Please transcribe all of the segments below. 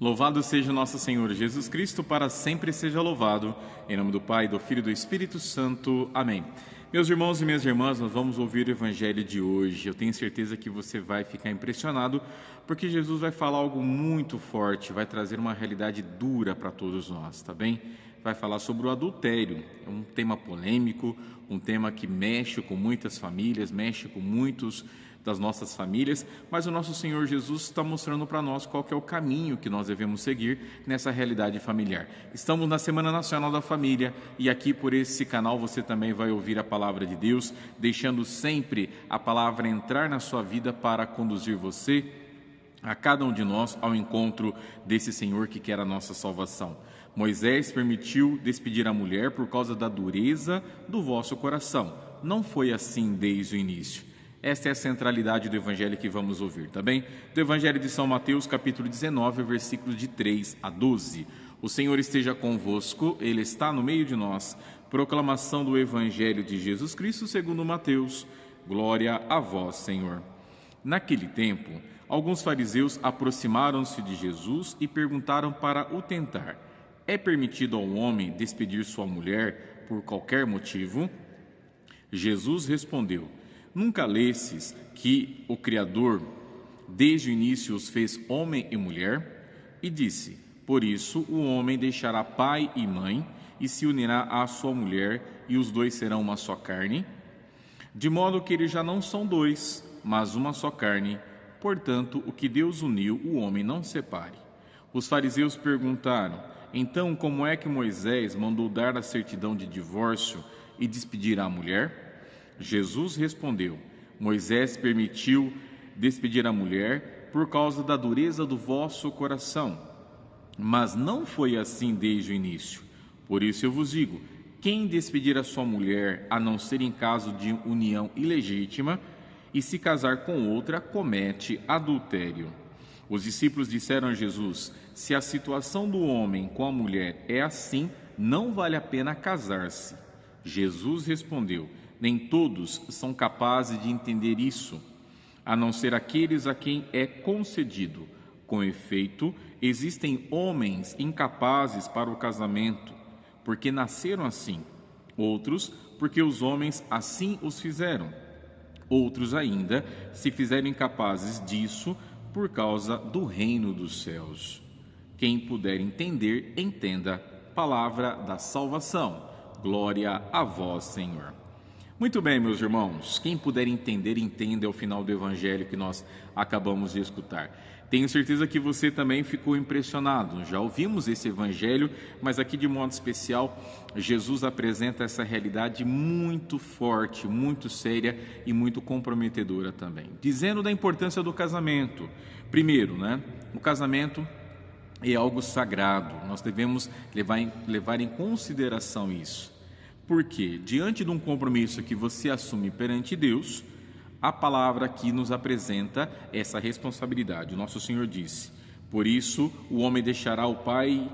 Louvado seja nosso Senhor Jesus Cristo, para sempre seja louvado. Em nome do Pai, do Filho e do Espírito Santo. Amém. Meus irmãos e minhas irmãs, nós vamos ouvir o Evangelho de hoje. Eu tenho certeza que você vai ficar impressionado, porque Jesus vai falar algo muito forte, vai trazer uma realidade dura para todos nós, tá bem? Vai falar sobre o adultério. É um tema polêmico, um tema que mexe com muitas famílias, mexe com muitos das nossas famílias, mas o nosso Senhor Jesus está mostrando para nós qual que é o caminho que nós devemos seguir nessa realidade familiar. Estamos na Semana Nacional da Família e aqui por esse canal você também vai ouvir a Palavra de Deus, deixando sempre a palavra entrar na sua vida para conduzir você, a cada um de nós, ao encontro desse Senhor que quer a nossa salvação. Moisés permitiu despedir a mulher por causa da dureza do vosso coração. Não foi assim desde o início. Esta é a centralidade do Evangelho que vamos ouvir, tá bem? Do Evangelho de São Mateus, capítulo 19, versículos de 3 a 12. O Senhor esteja convosco, Ele está no meio de nós. Proclamação do Evangelho de Jesus Cristo segundo Mateus. Glória a vós, Senhor. Naquele tempo, alguns fariseus aproximaram-se de Jesus e perguntaram para o tentar: é permitido ao homem despedir sua mulher por qualquer motivo? Jesus respondeu: nunca lestes que o Criador desde o início os fez homem e mulher? E disse: por isso o homem deixará pai e mãe e se unirá à sua mulher, e os dois serão uma só carne. De modo que eles já não são dois, mas uma só carne. Portanto, o que Deus uniu, o homem não separe. Os fariseus perguntaram: então como é que Moisés mandou dar a certidão de divórcio e despedir a mulher? Jesus respondeu: Moisés permitiu despedir a mulher por causa da dureza do vosso coração, mas não foi assim desde o início. Por isso eu vos digo: quem despedir a sua mulher, a não ser em caso de união ilegítima, e se casar com outra, comete adultério. Os discípulos disseram a Jesus: se a situação do homem com a mulher é assim, não vale a pena casar-se. Jesus respondeu: nem todos são capazes de entender isso, a não ser aqueles a quem é concedido. Com efeito, existem homens incapazes para o casamento, porque nasceram assim. Outros, porque os homens assim os fizeram. Outros ainda se fizeram incapazes disso por causa do reino dos céus. Quem puder entender, entenda. Palavra da salvação. Glória a vós, Senhor. Muito bem, meus irmãos, quem puder entender, entenda o final do Evangelho que nós acabamos de escutar. Tenho certeza que você também ficou impressionado. Já ouvimos esse Evangelho, mas aqui de modo especial, Jesus apresenta essa realidade muito forte, muito séria e muito comprometedora também. Dizendo da importância do casamento. Primeiro, o casamento é algo sagrado, nós devemos levar em consideração isso. Porque, diante de um compromisso que você assume perante Deus, a palavra aqui nos apresenta essa responsabilidade. O nosso Senhor disse: por isso o homem deixará o pai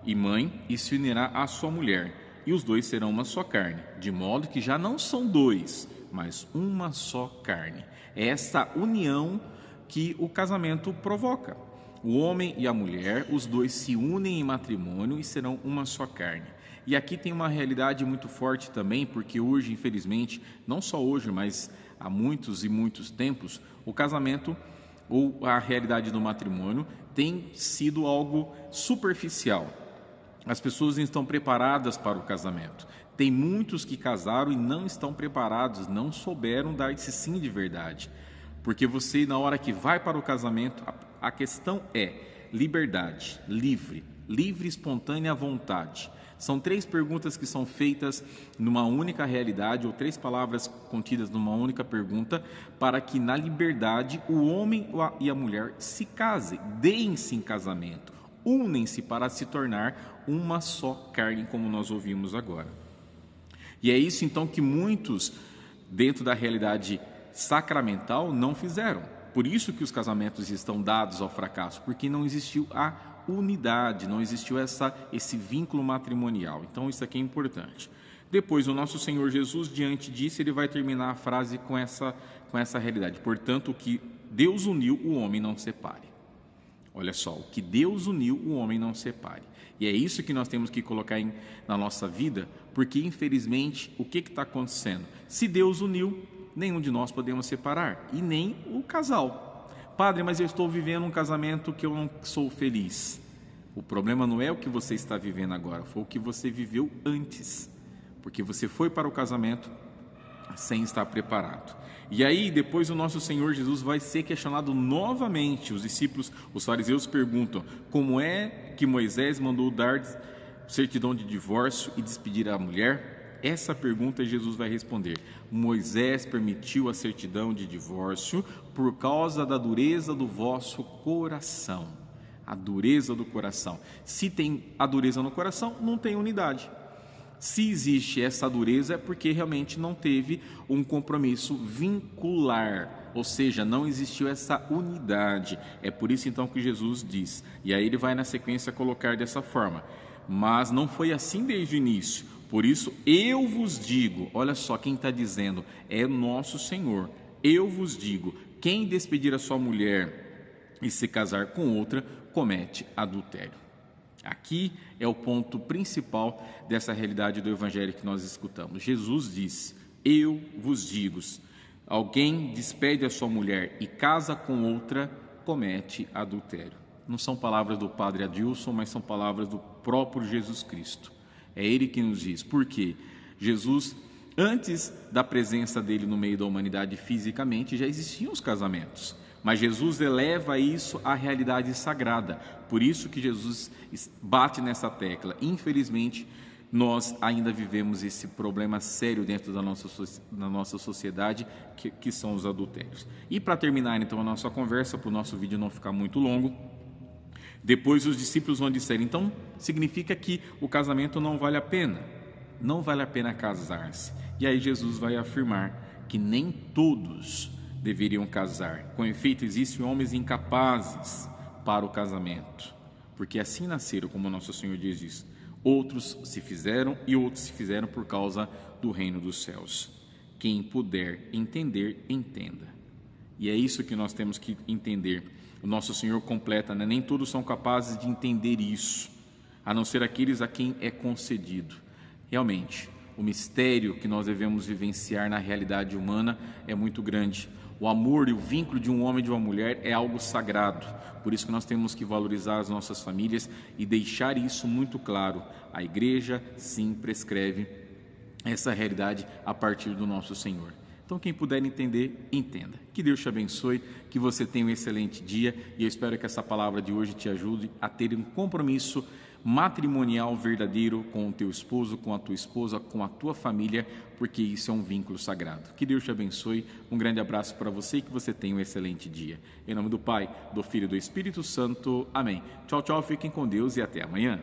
e mãe e se unirá à sua mulher, e os dois serão uma só carne, de modo que já não são dois, mas uma só carne. É essa união que o casamento provoca. O homem e a mulher, os dois se unem em matrimônio e serão uma só carne. E aqui tem uma realidade muito forte também, porque hoje, infelizmente, não só hoje, mas há muitos e muitos tempos, o casamento ou a realidade do matrimônio tem sido algo superficial. As pessoas não estão preparadas para o casamento. Tem muitos que casaram e não estão preparados, não souberam dar esse sim de verdade. Porque você, na hora que vai para o casamento, a questão é liberdade, livre, espontânea vontade. São 3 perguntas que são feitas numa única realidade, ou 3 palavras contidas numa única pergunta, para que na liberdade o homem e a mulher se casem, deem-se em casamento, unem-se para se tornar uma só carne, como nós ouvimos agora. E é isso então que muitos, dentro da realidade sacramental, não fizeram. Por isso que os casamentos estão dados ao fracasso, porque não existiu a unidade, não existiu esse vínculo matrimonial. Então isso aqui é importante. Depois o nosso Senhor Jesus, diante disso, ele vai terminar a frase com essa realidade: portanto, o que Deus uniu, o homem não separe. Olha só, o que Deus uniu, o homem não separe. E é isso que nós temos que colocar na nossa vida, porque infelizmente, o que está acontecendo? Se Deus uniu, nenhum de nós podemos separar, e nem o casal. Padre, mas eu estou vivendo um casamento que eu não sou feliz. O problema não é o que você está vivendo agora, foi o que você viveu antes, porque você foi para o casamento sem estar preparado. E aí depois o nosso Senhor Jesus vai ser questionado novamente. Os discípulos, os fariseus perguntam: como é que Moisés mandou dar certidão de divórcio e despedir a mulher? Essa pergunta Jesus vai responder: Moisés permitiu a certidão de divórcio por causa da dureza do vosso coração. A dureza do coração. Se tem a dureza no coração, não tem unidade. Se existe essa dureza é porque realmente não teve um compromisso vincular, ou seja, não existiu essa unidade. É por isso então que Jesus diz, e aí ele vai na sequência colocar dessa forma: mas não foi assim desde o início, por isso eu vos digo. Olha só quem está dizendo, é nosso Senhor. Eu vos digo, quem despedir a sua mulher e se casar com outra, comete adultério. Aqui é o ponto principal dessa realidade do evangelho que nós escutamos. Jesus diz: eu vos digo, alguém despede a sua mulher e casa com outra, comete adultério. Não são palavras do padre Adilson, mas são palavras do próprio Jesus Cristo. É ele que nos diz. Por quê? Jesus, antes da presença dele no meio da humanidade fisicamente, já existiam os casamentos. Mas Jesus eleva isso à realidade sagrada. Por isso que Jesus bate nessa tecla. Infelizmente, nós ainda vivemos esse problema sério dentro da nossa sociedade, que são os adultérios. E para terminar então a nossa conversa, para o nosso vídeo não ficar muito longo, depois os discípulos vão dizer: então significa que o casamento não vale a pena? Não vale a pena casar-se. E aí Jesus vai afirmar que nem todos deveriam casar. Com efeito, existem homens incapazes para o casamento, porque assim nasceram, como nosso Senhor diz isso. Outros se fizeram e outros se fizeram por causa do reino dos céus. Quem puder entender, entenda. E é isso que nós temos que entender. O nosso Senhor completa, né? Nem todos são capazes de entender isso, a não ser aqueles a quem é concedido. Realmente, o mistério que nós devemos vivenciar na realidade humana é muito grande. O amor e o vínculo de um homem e de uma mulher é algo sagrado. Por isso que nós temos que valorizar as nossas famílias e deixar isso muito claro. A igreja, sim, prescreve essa realidade a partir do nosso Senhor. Então, quem puder entender, entenda. Que Deus te abençoe, que você tenha um excelente dia, e eu espero que essa palavra de hoje te ajude a ter um compromisso matrimonial verdadeiro com o teu esposo, com a tua esposa, com a tua família, porque isso é um vínculo sagrado. Que Deus te abençoe, um grande abraço para você e que você tenha um excelente dia. Em nome do Pai, do Filho e do Espírito Santo. Amém. Tchau, tchau, fiquem com Deus e até amanhã.